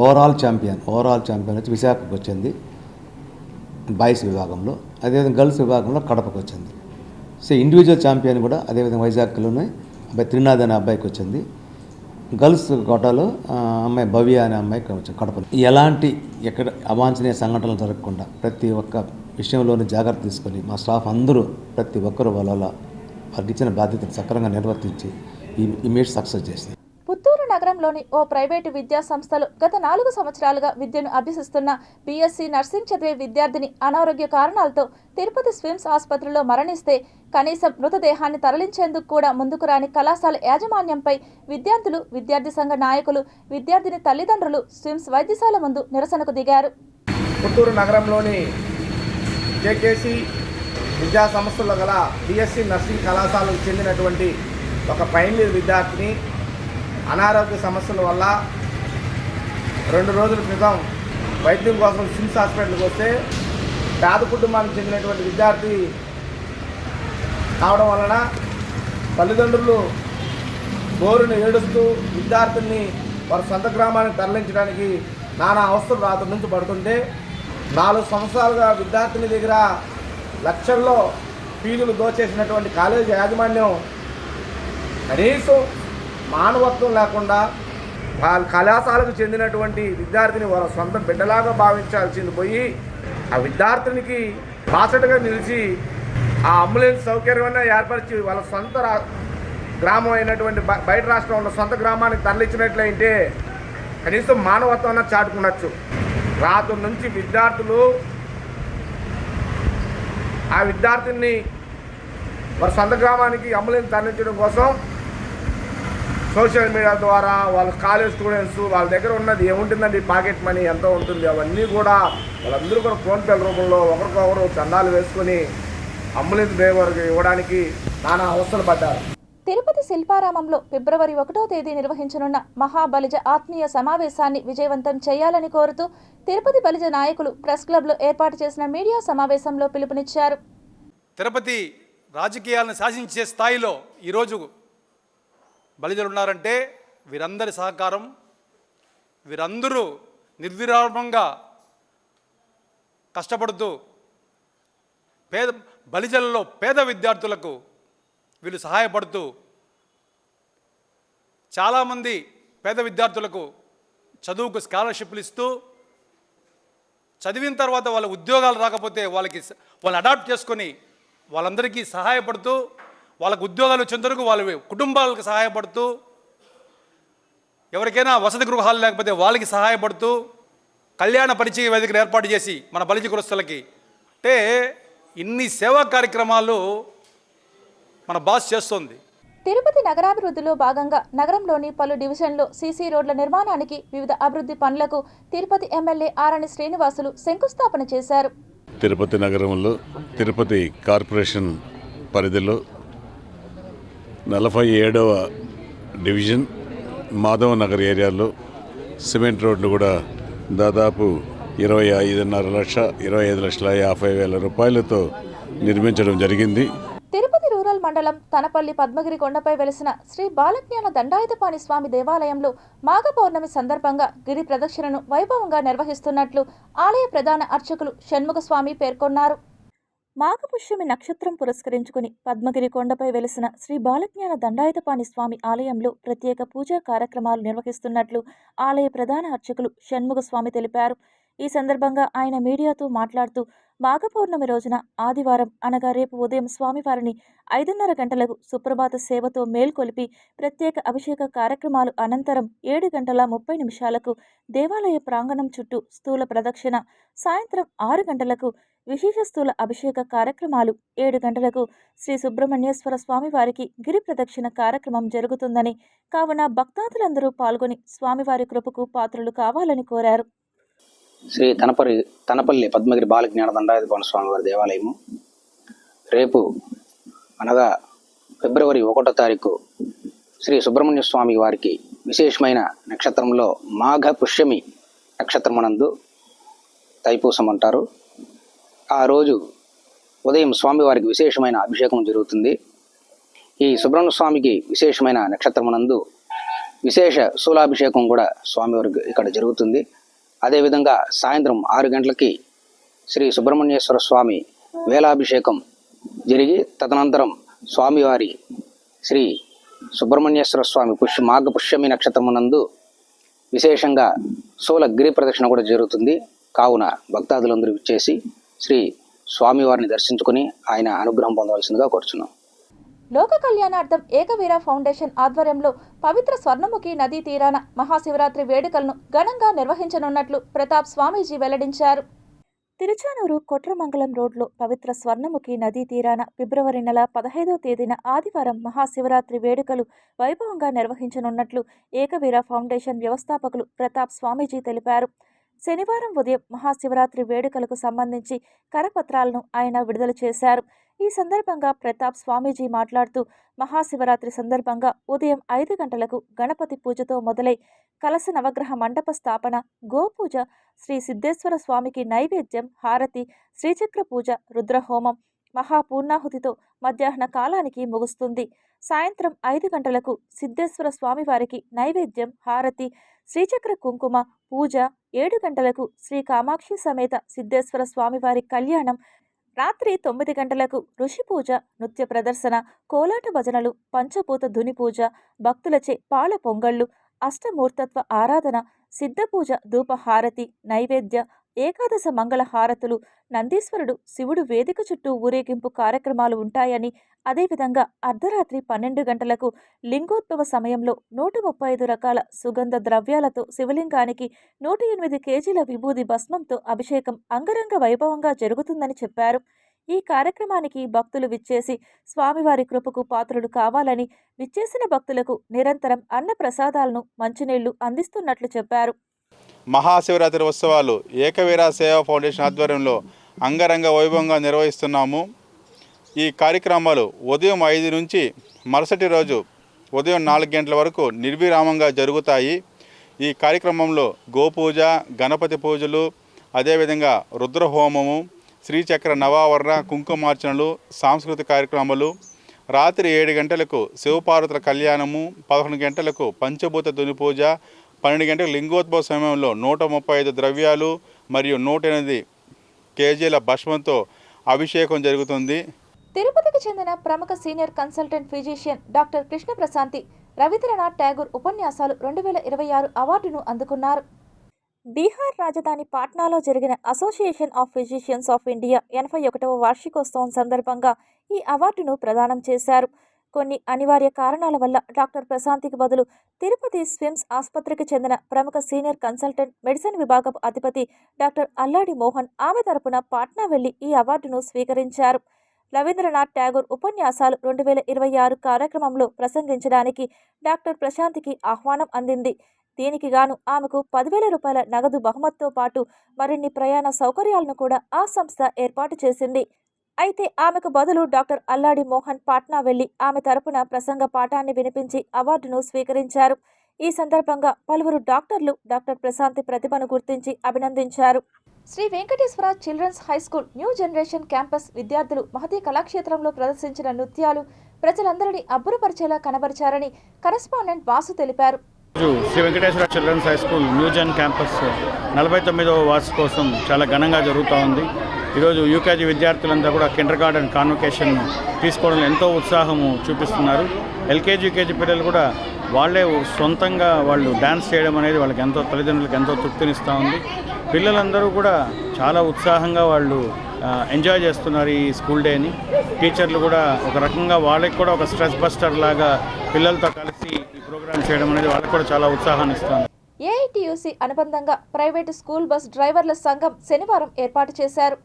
ఓవరాల్ ఛాంపియన్ వచ్చి విశాఖకు వచ్చింది బాయ్స్ విభాగంలో, అదేవిధంగా గర్ల్స్ విభాగంలో కడపకు వచ్చింది. సో ఇండివిజువల్ ఛాంపియన్ కూడా అదేవిధంగా వైజాగ్లోనే త్రినాథ్ అనే అబ్బాయికి వచ్చింది. గర్ల్స్ కోటాలో అమ్మాయి భవ్య అనే అమ్మాయి కడప. ఎలాంటి ఎక్కడ అవాంఛనీయ సంఘటనలు జరగకుండా ప్రతి ఒక్క విషయంలోనూ జాగ్రత్త తీసుకొని మా స్టాఫ్ అందరూ ప్రతి ఒక్కరు వాళ్ళకి ఇచ్చిన బాధ్యతను సక్రమంగా నిర్వర్తించి ఈ మీట్ సక్సెస్ చేసింది. పుత్తూరు నగరంలోని ఓ ప్రైవేటు విద్యా సంస్థలో గత 4 సంవత్సరాలుగా విద్యను అభ్యసిస్తున్న బీఎస్సీ నర్సింగ్ చదివే విద్యార్థిని అనారోగ్య కారణాలతో తిరుపతి స్విమ్స్ ఆసుపత్రిలో మరణిస్తే కనీసం మృతదేహాన్ని తరలించేందుకు కూడా ముందుకు రాని కళాశాల యాజమాన్యంపై విద్యార్థులు, విద్యార్థి సంఘ నాయకులు, విద్యార్థిని తల్లిదండ్రులు స్విమ్స్ వైద్యశాల ముందు నిరసనకు దిగారు. పుత్తూరు నగరంలోని జేకేసీ విద్యా సంస్థలో గల బీఎస్సీ నర్సింగ్ కళాశాలకు చెందినటువంటి ఒక ఫైనల్ ఇయర్ విద్యార్థిని అనారోగ్య సమస్యల వల్ల 2 రోజుల క్రితం వైద్యం కోసం స్విమ్స్ హాస్పిటల్కి వస్తే పేద కుటుంబానికి చెందినటువంటి విద్యార్థి కావడం వలన తల్లిదండ్రులు బోరుని ఏడుస్తూ విద్యార్థిని వారి సొంత గ్రామానికి తరలించడానికి నానా అవస్థలు రాత్రి నుంచి పడుతుంటే 4 సంవత్సరాలుగా విద్యార్థిని దగ్గర లక్షల్లో ఫీజులు దోచేసినటువంటి కాలేజీ యాజమాన్యం కనీసం మానవత్వం లేకుండా వాళ్ళ కళాశాలకు చెందినటువంటి విద్యార్థిని వాళ్ళ సొంత బిడ్డలాగా భావించాల్సింది పోయి ఆ విద్యార్థినికి బాసటగా నిలిచి ఆ అంబులెన్స్ సౌకర్యాన్ని ఏర్పరిచి వాళ్ళ సొంత గ్రామం అయినటువంటి బయట రాష్ట్రం ఉన్న సొంత గ్రామానికి తరలించినట్లయితే కనీసం మానవత్వం చాటుకునొచ్చు. రాత్రి నుంచి విద్యార్థులు ఆ విద్యార్థిని వారి సొంత గ్రామానికి అంబులెన్స్ తరలించడం కోసం సోషల్ మీడియా ద్వారా వాళ్ళ కాలేజ్ స్టూడెంట్స్ వాళ్ళ దగ్గర ఉన్నది ఏముంటుందండి, పాకెట్ మనీ ఎంతో ఉంటుంది, అవన్నీ కూడా వాళ్ళందరూ కూడా ఫోన్పేల రూపంలో ఒకరికొకరు చందాలు వేసుకొని అంబులెన్స్ డ్రైవర్కి ఇవ్వడానికి నానా అవస్థలు పడ్డారు. తిరుపతి శిల్పారామంలో ఫిబ్రవరి 1వ తేదీ నిర్వహించనున్న మహాబలిజ ఆత్మీయ సమావేశాన్ని విజయవంతం చేయాలని కోరుతూ తిరుపతి బలిజ నాయకులు ప్రెస్ క్లబ్లో ఏర్పాటు చేసిన మీడియా సమావేశంలో పిలుపునిచ్చారు. తిరుపతి రాజకీయాలను శాసించే స్థాయిలో ఈరోజు బలిజలు ఉన్నారంటే వీరందరి సహకారం, వీరందరూ నిర్విరామంగా కష్టపడుతూ బలిజలలో పేద విద్యార్థులకు వీళ్ళు సహాయపడుతూ చాలామంది పేద విద్యార్థులకు చదువుకు స్కాలర్షిప్లు ఇస్తూ చదివిన తర్వాత వాళ్ళ ఉద్యోగాలు రాకపోతే వాళ్ళు అడాప్ట్ చేసుకొని వాళ్ళందరికీ సహాయపడుతూ వాళ్ళకు ఉద్యోగాలు వచ్చేందుకు వాళ్ళ కుటుంబాలకు సహాయపడుతూ ఎవరికైనా వసతి గృహాలు లేకపోతే వాళ్ళకి సహాయపడుతూ కళ్యాణ పరిచయ వేదికను ఏర్పాటు చేసి మన బలిజ కులస్తులకి అంటే ఇన్ని సేవా కార్యక్రమాలు మన బాస్ చేస్తుంది. తిరుపతి నగరాభివృద్ధిలో భాగంగా నగరంలోని పలు డివిజన్లో సీసీ రోడ్ల నిర్మాణానికి వివిధ అభివృద్ధి పనులకు తిరుపతి ఎమ్మెల్యే ఆరణి శ్రీనివాసులు శంకుస్థాపన చేశారు. తిరుపతి నగరంలో తిరుపతి కార్పొరేషన్ పరిధిలో 47వ డివిజన్ మాధవ నగర్ ఏరియాలో సిమెంట్ రోడ్లు కూడా దాదాపు 25,50,50,000 రూపాయలతో నిర్మించడం జరిగింది. తిరుపతి రూరల్ మండలం తనపల్లి పద్మగిరి కొండపై వెలిసిన శ్రీ బాలజ్ఞాన దండాయుధపాణి స్వామి దేవాలయంలో మాఘ పౌర్ణమి సందర్భంగా గిరి ప్రదక్షిణను వైభవంగా నిర్వహిస్తున్నట్లు ఆలయ ప్రధాన అర్చకులు షణ్ముఖ స్వామి పేర్కొన్నారు. మాఘపుష్యమి నక్షత్రం పురస్కరించుకుని పద్మగిరి కొండపై వెలిసిన శ్రీ బాలజ్ఞాన దండాయుధపాణి స్వామి ఆలయంలో ప్రత్యేక పూజా కార్యక్రమాలు నిర్వహిస్తున్నట్లు ఆలయ ప్రధాన అర్చకులు షణ్ముఖ స్వామి తెలిపారు. ఈ సందర్భంగా ఆయన మీడియాతో మాట్లాడుతూ మాఘ పౌర్ణమి రోజున ఆదివారం అనగా రేపు ఉదయం స్వామివారిని 5:30 గంటలకు సుప్రభాత సేవతో మేల్కొలిపి ప్రత్యేక అభిషేక కార్యక్రమాలు అనంతరం 7:30 దేవాలయ ప్రాంగణం చుట్టూ స్థూల ప్రదక్షిణ, సాయంత్రం 6 గంటలకు విశేష స్థూల అభిషేక కార్యక్రమాలు, 7 గంటలకు శ్రీ సుబ్రహ్మణ్యేశ్వర స్వామివారికి గిరి ప్రదక్షిణ కార్యక్రమం జరుగుతుందని, కావున భక్తాదులందరూ పాల్గొని స్వామివారి కృపకు పాత్రలు కావాలని కోరారు. శ్రీ తనపల్లి పద్మగిరి బాలజ్ఞాన దండాయుధపాణి స్వామివారి దేవాలయము రేపు అనగా ఫిబ్రవరి 1వ తారీఖు శ్రీ సుబ్రహ్మణ్య స్వామి వారికి విశేషమైన నక్షత్రంలో మాఘ పుష్యమి నక్షత్రమనందు తైపూసం అంటారు. ఆ రోజు ఉదయం స్వామివారికి విశేషమైన అభిషేకం జరుగుతుంది. ఈ సుబ్రహ్మణ్య స్వామికి విశేషమైన నక్షత్రమనందు విశేష శూలాభిషేకం కూడా స్వామివారికి ఇక్కడ జరుగుతుంది. అదేవిధంగా సాయంత్రం 6 గంటలకి శ్రీ సుబ్రహ్మణ్యేశ్వర స్వామి వేలాభిషేకం జరిగి తదనంతరం స్వామివారి శ్రీ సుబ్రహ్మణ్యేశ్వర స్వామి మాఘ పుష్యమి నక్షత్రమునందు విశేషంగా శూల గిరి ప్రదక్షిణ కూడా జరుగుతుంది. కావున భక్తాదులందరూ ఇచ్చేసి శ్రీ స్వామివారిని దర్శించుకుని ఆయన అనుగ్రహం పొందవలసిందిగా కోరుచున్నాం. లోక కళ్యాణార్థం ఏకవీర ఫౌండేషన్ ఆధ్వర్యంలో పవిత్ర స్వర్ణముఖి నదీ తీరాన మహాశివరాత్రి వేడుకలను ఘనంగా నిర్వహించనున్నట్లు ప్రతాప్ స్వామీజీ వెల్లడించారు. తిరుచానూరు కొట్రమంగళం రోడ్లో పవిత్ర స్వర్ణముఖి నదీ తీరాన ఫిబ్రవరి నెల 15వ తేదీన ఆదివారం మహాశివరాత్రి వేడుకలు వైభవంగా నిర్వహించనున్నట్లు ఏకవీర ఫౌండేషన్ వ్యవస్థాపకులు ప్రతాప్ స్వామీజీ తెలిపారు. శనివారం ఉదయం మహాశివరాత్రి వేడుకలకు సంబంధించి కరపత్రాలను ఆయన విడుదల చేశారు. ఈ సందర్భంగా ప్రతాప్ స్వామీజీ మాట్లాడుతూ మహాశివరాత్రి సందర్భంగా ఉదయం 5 గంటలకు గణపతి పూజతో మొదలై కలశ నవగ్రహ మండప స్థాపన, గోపూజ, శ్రీ సిద్ధేశ్వర స్వామికి నైవేద్యం, హారతి, శ్రీచక్ర పూజ, రుద్రహోమం, మహాపూర్ణాహుతితో మధ్యాహ్న కాలానికి ముగుస్తుంది. సాయంత్రం 5 గంటలకు సిద్ధేశ్వర స్వామివారికి నైవేద్యం, హారతి, శ్రీచక్ర కుంకుమ పూజ, 7 గంటలకు శ్రీ కామాక్షి సమేత సిద్ధేశ్వర స్వామివారి కళ్యాణం, రాత్రి 9 గంటలకు ఋషి పూజ, నృత్య ప్రదర్శన, కోలాట భజనలు, పంచభూత ధుని పూజ, భక్తులచే పాల పొంగళ్ళు, అష్టమూర్తత్వ ఆరాధన, సిద్ధపూజ, ధూపహారతి, నైవేద్య, ఏకాదశ మంగళ హారతులు, నందీశ్వరుడు, శివుడు వేదిక చుట్టూ ఊరేగింపు కార్యక్రమాలు ఉంటాయని, అదేవిధంగా అర్ధరాత్రి 12 గంటలకు లింగోద్భవ సమయంలో 135 రకాల సుగంధ ద్రవ్యాలతో శివలింగానికి 108 కేజీల విభూది భస్మంతో అభిషేకం అంగరంగ వైభవంగా జరుగుతుందని చెప్పారు. ఈ కార్యక్రమానికి భక్తులు విచ్చేసి స్వామివారి కృపకు పాత్రులు కావాలని, విచ్చేసిన భక్తులకు నిరంతరం అన్న ప్రసాదాలను, మంచినీళ్లు అందిస్తున్నట్లు చెప్పారు. మహాశివరాత్రి ఉత్సవాలు ఏకవీర సేవా ఫౌండేషన్ ఆధ్వర్యంలో అంగరంగ వైభవంగా నిర్వహిస్తున్నాము. ఈ కార్యక్రమాలు ఉదయం 5 నుంచి మరుసటి రోజు ఉదయం 4 గంటల వరకు నిర్విరామంగా జరుగుతాయి. ఈ కార్యక్రమంలో గోపూజ, గణపతి పూజలు, అదేవిధంగా రుద్రహోమము, శ్రీచక్ర నవావరణ, కుంకుమార్చనలు, సాంస్కృతిక కార్యక్రమాలు, రాత్రి 7 గంటలకు శివపార్వతుల కళ్యాణము, 11 గంటలకు పంచభూత ధుని పూజ, 12 గంటలకు లింగోద్భవ సమయంలో 135 ద్రవ్యాలు మరియు 108 కేజీల భస్మంతో అభిషేకం జరుగుతుంది. తిరుపతికి చెందిన ప్రముఖ senior consultant physician doctor Krishna Prashanti Ravindranath Tagore ఉపన్యాసాలు 2026 అవార్డును అందుకున్నారు. బీహార్ రాజధాని పాట్నాలో జరిగిన association of physicians of India 81వ వార్షికోత్సవం సందర్భంగా ఈ అవార్డును ప్రదానం చేశారు. కొన్ని అనివార్య కారణాల వల్ల డాక్టర్ ప్రశాంతికి బదులు తిరుపతి స్విమ్స్ ఆసుపత్రికి చెందిన ప్రముఖ సీనియర్ కన్సల్టెంట్ మెడిసిన్ విభాగపు అధిపతి డాక్టర్ అల్లాడి మోహన్ ఆమె తరపున పాట్నా వెళ్లి ఈ అవార్డును స్వీకరించారు. రవీంద్రనాథ్ ఠాగూర్ ఉపన్యాసాలు 2026 కార్యక్రమంలో ప్రసంగించడానికి డాక్టర్ ప్రశాంతికి ఆహ్వానం అందింది. దీనికి గాను ఆమెకు 10,000 రూపాయల నగదు బహుమతితో పాటు మరిన్ని ప్రయాణ సౌకర్యాలను కూడా ఆ సంస్థ ఏర్పాటు చేసింది. అయితే ఆమెకు బదులు డాక్టర్ అల్లాడి మోహన్ పాట్నా వెళ్లి ఆమె తరపున ప్రసంగ పాఠాన్ని వినిపించి అవార్డును స్వీకరించారు. ఈ సందర్భంగా పలువురు డాక్టర్లు డాక్టర్ ప్రశాంతి ప్రతిభను గుర్తించి అభినందించారు. Sri Venkateswara children's high school new generation campus విద్యార్థులు మహతి కళాక్షేత్రంలో ప్రదర్శించిన నృత్యాలు ప్రజలందరినీ అబ్బురపరిచేలా కనబరిచారని కరెస్పాండెంట్ వాసు తెలిపారు. Shri Venkateswara children's high school new జన్ క్యాంపస్ 49వ వార్షికోత్సవం చాలా ఘనంగా జరుగుతూ ఉంది. ఈరోజు యూకేజీ విద్యార్థులంతా కూడా కిండర్ గార్డెన్ కాన్వకేషన్ తీసుకోవడంలో ఎంతో ఉత్సాహము చూపిస్తున్నారు. ఎల్కేజీ యూకేజీ పిల్లలు కూడా వాళ్ళే సొంతంగా వాళ్ళు డ్యాన్స్ చేయడం అనేది వాళ్ళకి ఎంతో తల్లిదండ్రులకు ఎంతో తృప్తినిస్తూ ఉంది. పిల్లలందరూ కూడా చాలా ఉత్సాహంగా వాళ్ళు ఎంజాయ్ చేస్తున్నారు ఈ స్కూల్ డేని. టీచర్లు కూడా ఒక రకంగా వాళ్ళకి కూడా ఒక స్ట్రెస్ బస్టర్ లాగా పిల్లలతో కలిసి ఈ ప్రోగ్రామ్ చేయడం అనేది వాళ్ళకి కూడా చాలా ఉత్సాహాన్ని ఇస్తుంది. ఏఐటీయూసీ అనుబంధంగా ప్రైవేటు స్కూల్ బస్ డ్రైవర్ల సంఘం శనివారం ఏర్పాటు చేశారు.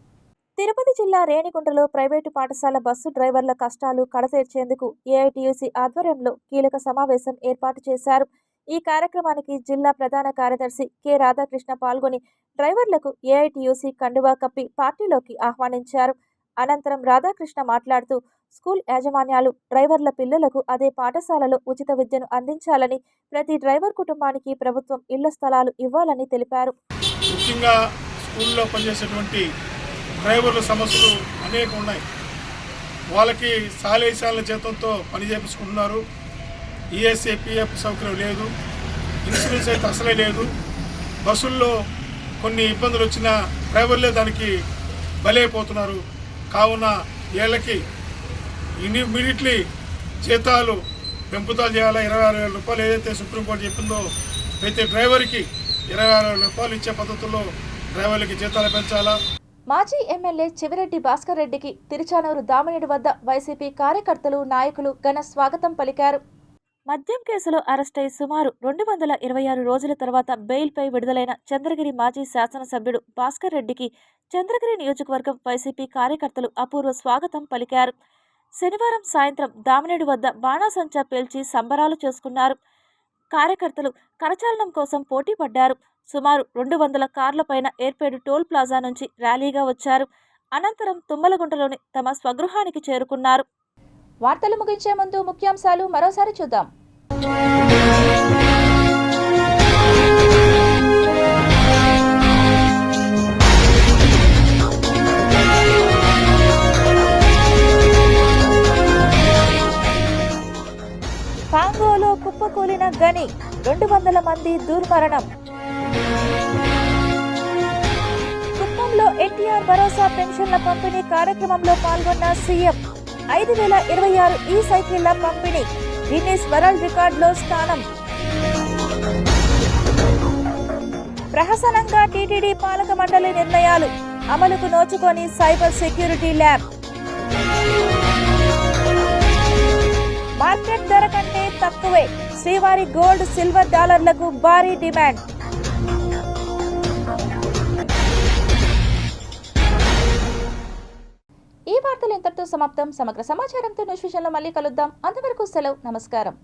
తిరుపతి జిల్లా రేణిగుంటలో ప్రైవేటు పాఠశాల బస్సు డ్రైవర్ల కష్టాలు కడతీర్చేందుకు ఏఐటీయూసీ ఆధ్వర్యంలో కీలక సమావేశం ఏర్పాటు చేశారు. ఈ కార్యక్రమానికి జిల్లా ప్రధాన కార్యదర్శి కె రాధాకృష్ణ పాల్గొని డ్రైవర్లకు ఏఐటీయూసీ కండువా కప్పి పార్టీలోకి ఆహ్వానించారు. అనంతరం రాధాకృష్ణ మాట్లాడుతూ స్కూల్ యాజమాన్యాలు డ్రైవర్ల పిల్లలకు అదే పాఠశాలలో ఉచిత విద్యను అందించాలని, ప్రతి డ్రైవర్ కుటుంబానికి ప్రభుత్వం ఇళ్ల స్థలాలు ఇవ్వాలని తెలిపారు. ముఖ్యంగా స్కూల్లో పనిచేసేటువంటి డ్రైవర్ల సమస్యలు అనేక ఉన్నాయి. వాళ్ళకి సాలేశాల జీతంతో పని చేపించుకుంటున్నారు. ఈఎస్ఐ పిఎఫ్ సౌకర్యం లేదు, ఇన్సూరెన్స్ అయితే అసలే లేదు. బస్సుల్లో కొన్ని ఇబ్బందులు వచ్చినా డ్రైవర్లే దానికి బలైపోతున్నారు. కావున వీళ్ళకి ఇమీడియట్లీ జీతాలు పెంపుదల చేయాలా. 26,000 రూపాయలు ఏదైతే సుప్రీంకోర్టు చెప్పిందో ప్రతి డ్రైవర్కి 26,000 రూపాయలు ఇచ్చే పద్ధతుల్లో డ్రైవర్లకి జీతాలు పెంచాలా. మాజీ ఎమ్మెల్యే చెవిరెడ్డి భాస్కర్ రెడ్డికి తిరుచానూరు దామినేడు వద్ద వైసీపీ కార్యకర్తలు, నాయకులు ఘన స్వాగతం పలికారు. మద్యం కేసులో అరెస్టై సుమారు 226 రోజుల తర్వాత బెయిల్పై విడుదలైన చంద్రగిరి మాజీ శాసనసభ్యుడు భాస్కర్ రెడ్డికి చంద్రగిరి నియోజకవర్గం వైసీపీ కార్యకర్తలు అపూర్వ స్వాగతం పలికారు. శనివారం సాయంత్రం దామినేడు వద్ద బాణాసంచా పేల్చి సంబరాలు చేసుకున్నారు. కార్యకర్తలు కరచాలనం కోసం పోటీ పడ్డారు. సుమారు 200 కార్లపైన ఏర్పేడు టోల్ ప్లాజా నుంచి ర్యాలీగా వచ్చారు. అనంతరం తుమ్మలగుంటలోని తమ స్వగృహానికి చేరుకున్నారు. వార్తలు ముగించే ముందు ముఖ్యాంశాలు మరోసారి చూద్దాం. కాంగోలో కుప్పకూలిన గని, 200 మంది దుర్మరణం. కుప్పంలో ఎన్టీఆర్ భరోసా పెన్షన్ల పంపిణీ కార్యక్రమంలో పాల్గొన్న సీఎం. 5,026 ఈ సైకిళ్ల పంపిణీ, గిన్నిస్ వరల్డ్ రికార్డులో స్థానం. ప్రహసనంగా టీటీడీ పాలక మండలి నిర్ణయాలు, అమలుకు నోచుకొని సైబర్ సెక్యూరిటీ ల్యాబ్. మార్కెట్ ధర కంటే తక్కువే, శ్రీవారి గోల్డ్, సిల్వర్ డాలర్లకు భారీ డిమాండ్. ఈ వార్తలు ఇంతటితో సమాప్తం. సమగ్ర సమాచారంతో న్యూస్ విజన్లో మళ్ళీ కలుద్దాం. అంతవరకు సెలవు, నమస్కారం.